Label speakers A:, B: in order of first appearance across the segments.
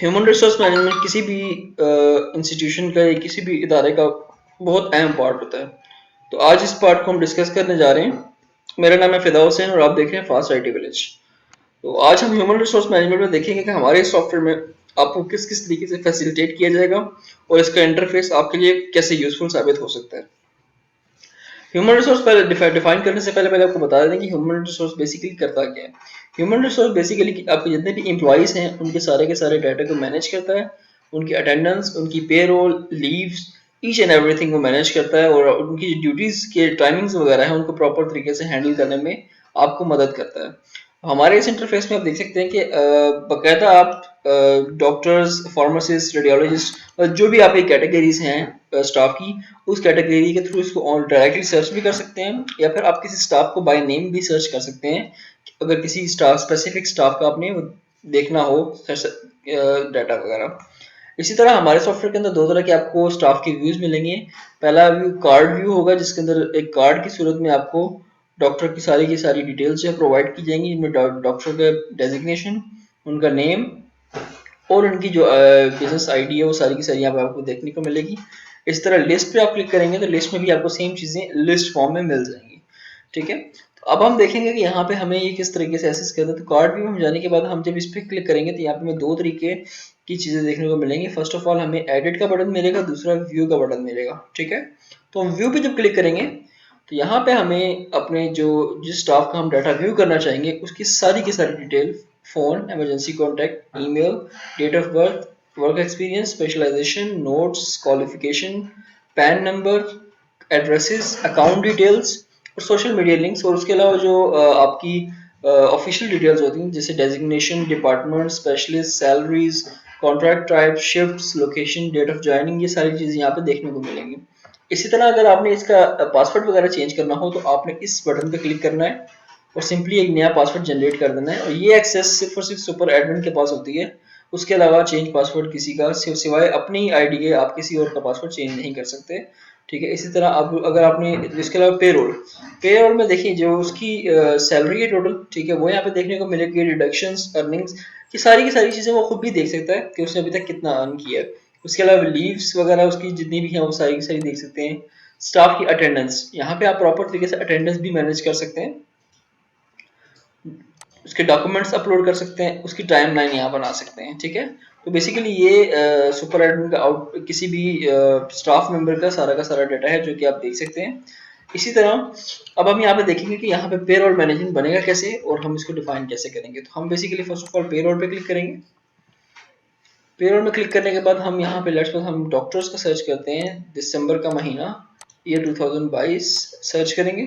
A: Human resource management किसी भी institution का या किसी भी इदारे का बहुत अहम पार्ट होता है। तो आज इस पार्ट को हम डिस्कस करने जा रहे हैं। मेरा नाम है फिदा हुसैन और आप देख रहे हैं फास्ट आईटी विलेज। तो आज हम ह्यूमन रिसोर्स मैनेजमेंट में देखेंगे कि हमारे सॉफ्टवेयर में आपको किस किस तरीके से फैसिलिटेट किया जाएगा और इसका इंटरफेस आपके लिए कैसे यूजफुल साबित हो सकता है। ह्यूमन रिसोर्स पहले डिफाइन करने से पहले आपको बता दें कि ह्यूमन रिसोर्स बेसिकली करता क्या है। ह्यूमन रिसोर्स बेसिकली आपके जितने भी एम्प्लॉइज हैं उनके सारे के सारे डाटा को मैनेज करता है, उनकी अटेंडेंस, उनकी payroll, leaves, each and everything को मैनेज करता है और उनकी ड्यूटीज के टाइमिंग्स वगैरह है उनको प्रॉपर तरीके से हैंडल करने में आपको मदद करता है। हमारे इस इंटरफेस में आप देख सकते हैं कि बाकायदा आप डॉक्टर्स, फार्मासिस्ट, रेडियोलॉजिस्ट जो भी आपकी कैटेगरीज हैं स्टाफ की, उस कैटेगरी के थ्रू इसको डायरेक्टली सर्च भी कर सकते हैं या फिर आप किसी स्टाफ को बाय नेम भी सर्च कर सकते हैं अगर किसी स्टाफ स्पेसिफिक स्टाफ का आपने देखना हो डाटा वगैरह। इसी तरह हमारे सॉफ्टवेयर के अंदर दो तरह के आपको स्टाफ के व्यूज मिलेंगे। पहला व्यू कार्ड व्यू होगा जिसके अंदर एक कार्ड की सूरत में आपको डॉक्टर की सारी डिटेल्स जो है प्रोवाइड की जाएंगी, जिनमें डॉक्टर का डेजिग्नेशन, उनका नेम और उनकी जो बिजनेस आईडी है वो सारी की सारी यहाँ पे आपको देखने को मिलेगी। इस तरह लिस्ट पे आप क्लिक करेंगे तो लिस्ट में भी आपको सेम चीज़ें लिस्ट फॉर्म में मिल जाएंगी। ठीक है, तो अब हम देखेंगे कि यहाँ पे हमें ये किस तरीके से एक्सेस करना है। तो कार्ड व्यू में जाने के बाद हम जब इस पर क्लिक करेंगे तो यहाँ पे हमें दो तरीके की चीज़ें देखने को मिलेंगी। फर्स्ट ऑफ ऑल हमें एडिट का बटन मिलेगा, दूसरा व्यू का बटन मिलेगा। ठीक है, तो हम व्यू पे जब क्लिक करेंगे तो यहाँ पे हमें अपने जो जिस स्टाफ का हम डाटा व्यू करना चाहेंगे उसकी सारी की सारी detail, phone, emergency contact, email, date of birth, work experience, specialisation, notes, qualification, PAN number, addresses, account details और सोशल मीडिया लिंक्स, और उसके अलावा जो आपकी ऑफिशियल डिटेल्स होती हैं जैसे designation, department, specialist, salaries, contract type, shifts, location, date of joining, ये सारी चीज़ें यहाँ पे देखने को मिलेंगी। इसी तरह अगर आपने इसका पासवर्ड वगैरह चेंज करना हो तो आपने इस बटन पे क्लिक करना है और सिंपली एक नया पासवर्ड जनरेट कर देना है, और ये एक्सेस सिर्फ और सिर्फ सुपर एडमिन के पास होती है। उसके अलावा चेंज पासवर्ड किसी का सिवाय अपनी आईडी के आप किसी और का पासवर्ड चेंज नहीं कर सकते। ठीक है, इसी तरह आप अगर आपने इसके अलावा पेरोल, पेरोल में देखिए जो उसकी सैलरी है टोटल, ठीक है, वो यहाँ पे देखने को मिलेगी, डिडक्शंस, अर्निंग्स, ये सारी की सारी चीज़ें वो खुद भी देख सकता है कि उसने अभी तक कितना अर्न किया है। उसके अलावा लीव्स वगैरह उसकी जितनी भी हैं वो सारी की सारी देख सकते हैं। स्टाफ की अटेंडेंस, यहाँ पे आप प्रॉपर तरीके से अटेंडेंस भी मैनेज कर सकते हैं, उसके डॉक्यूमेंट्स अपलोड कर सकते हैं, उसकी टाइम लाइन यहाँ बना सकते हैं। ठीक है, तो बेसिकली ये सुपर एडमिन का आउट किसी भी स्टाफ मेंबर का सारा डाटा है जो कि आप देख सकते हैं। इसी तरह अब हम यहाँ पे देखेंगे कि यहाँ पे पेरोल मैनेजमेंट बनेगा कैसे और हम इसको डिफाइन कैसे करेंगे। तो हम basically first of all payroll पे क्लिक करेंगे। पेरोल में क्लिक करने के बाद हम यहाँ पे लेट्स सपोज हम डॉक्टर्स का सर्च करते हैं, दिसंबर का महीना, ईयर 2022 सर्च करेंगे।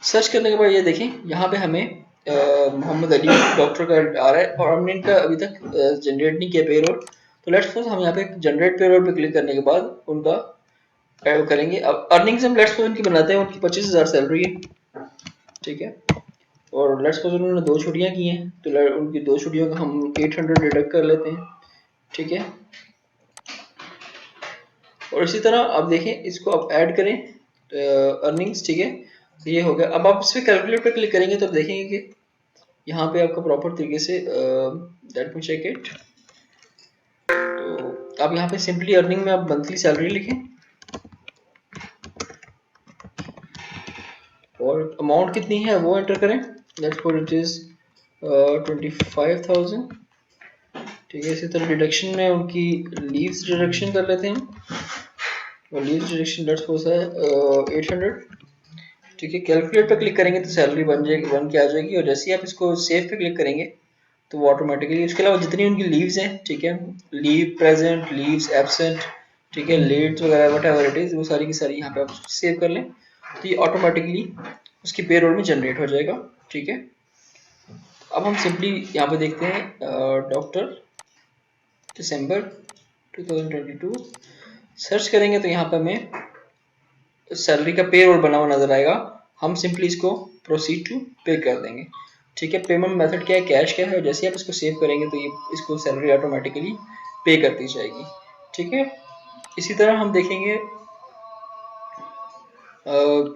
A: सर्च करने के बाद ये देखें यहाँ पे हमें मोहम्मद अली डॉक्टर का आ रहा है और हमने इनका अभी तक जनरेट नहीं किया पेरोल। तो लेट्स सपोज हम यहाँ पे जनरेट पेरोल पे क्लिक करने के बाद उनका ऐड करेंगे। अब अर्निंग्स हम लेट्स सपोज उनकी बनाते हैं, उनकी 25,000 सैलरी है। ठीक है, और लेट्स सपोज उन्होंने 2 छुट्टियाँ की हैं तो उनकी 2 छुट्टियों का हम 800 डिडक्ट कर लेते हैं। ठीक है, और इसी तरह आप देखें इसको आप ऐड करें अर्निंग्स। ठीक है, तो ये हो गया। अब आप इस पर कैलकुलेट पे क्लिक करेंगे तो देखेंगे कि यहाँ पे आपका प्रॉपर तरीके से लेट मी चेक इट। तो आप यहाँ पे सिंपली अर्निंग में आप मंथली सैलरी लिखें और अमाउंट कितनी है वो एंटर करें। Let's suppose it is 25,000। ठीक है, इसी तरह डिडक्शन में उनकी लीव्स डिडक्शन कर लेते हैं और लीव्स डिडक्शन लेट्स सपोज है 800। ठीक है, कैलकुलेट पे क्लिक करेंगे तो सैलरी बन जाएगी, बन के आ जाएगी, और जैसे ही आप इसको सेव पे क्लिक करेंगे तो वो ऑटोमेटिकली, उसके अलावा जितनी उनकी लीव्स हैं, ठीक है, लीव प्रेजेंट, लीव्स एब्सेंट, ठीक है, लेट वगैरह वट एवर इट इज, वो सारी की सारी यहाँ पे आप सेव कर लें तो ये ऑटोमेटिकली उसकी पेरोल में जनरेट हो जाएगा। ठीक है, अब हम सिंपली यहाँ पे देखते हैं डॉक्टर दिसंबर 2022 सर्च करेंगे तो यहाँ पे हमें सैलरी का पे रोल बना हुआ नजर आएगा। हम सिंपली इसको प्रोसीड टू पे कर देंगे। ठीक है, पेमेंट मेथड क्या है, कैश क्या है, जैसे आप इसको सेव करेंगे तो ये इसको सैलरी ऑटोमेटिकली पे कर दी जाएगी। ठीक है, इसी तरह हम देखेंगे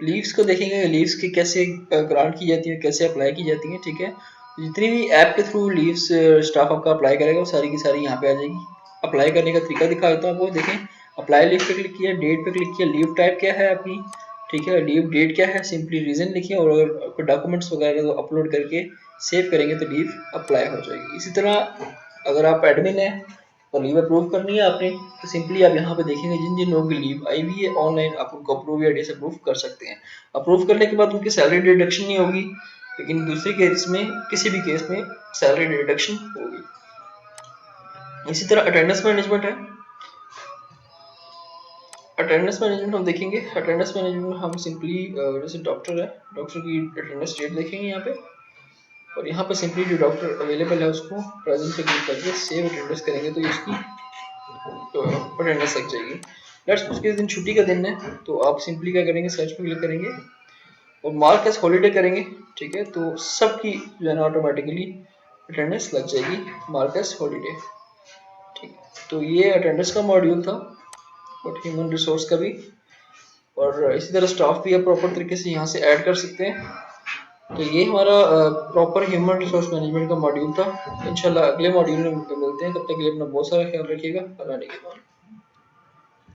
A: लीव्स को देखेंगे, लीव्स की कैसे ग्रांट की जाती है, कैसे अप्लाई की जाती है। ठीक है, जितनी भी ऐप के थ्रू लीव्स स्टाफ आपका अप्लाई करेगा वो सारी की सारी यहाँ पे आ जाएगी। अप्लाई करने का तरीका दिखा देता हूँ आपको, देखें। अप्लाई लीव पे क्लिक किया, डेट पे क्लिक किया, लीव टाइप क्या है आपकी, ठीक है, लीव डेट क्या है, सिंपली रीजन लिखिए, और अगर आपको डॉक्यूमेंट्स वगैरह अपलोड करके सेव करेंगे तो लीव अप्लाई हो जाएगी। इसी तरह अगर आप एडमिन है और लीव अप्रूव करनी है आपने, तो सिंपली आप यहाँ पे देखेंगे जिन जिन लोगों की लीव आई हुई है ऑनलाइन, आप उनको अप्रूव या डिसअप्रूव कर सकते हैं। अप्रूव करने के बाद उनकी सैलरी डिडक्शन नहीं होगी, लेकिन दूसरे केस में, किसी भी केस में सैलरी डिडक्शन होगी। इसी तरह अटेंडेंस मैनेजमेंट है। अटेंडेंस मैनेजमेंट हम देखेंगे। अटेंडेंस मैनेजमेंट में हम सिंपली जैसे डॉक्टर है, डॉक्टर की अटेंडेंस डेट देखेंगे यहाँ पे, और यहाँ पे सिंपली जो डॉक्टर अवेलेबल है उसको प्रेजेंट पे क्लिक करके सेव अटेंडेंस करेंगे तो इसकी अटेंडेंस लग जाएगी। लेट्स उसके दिन छुट्टी का दिन है, तो आप सिंपली क्या करेंगे, सर्च पे क्लिक करेंगे और मार्क एज हॉलीडे करेंगे, ठीक है, तो सबकी जो है ना ऑटोमेटिकली अटेंडेंस लग जाएगी मार्क एज हॉलीडे, ठीक है। तो ये अटेंडेंस का मॉड्यूल था और ह्यूमन रिसोर्स का भी, और इसी तरह स्टाफ भी आप प्रॉपर तरीके से यहाँ से ऐड कर सकते हैं। तो ये हमारा प्रॉपर ह्यूमन रिसोर्स मैनेजमेंट का मॉड्यूल था। इंशाल्लाह अगले मॉड्यूल में मिलते हैं, तब तक के लिए अपना बहुत सारा ख्याल रखिएगा। अल्लाह ने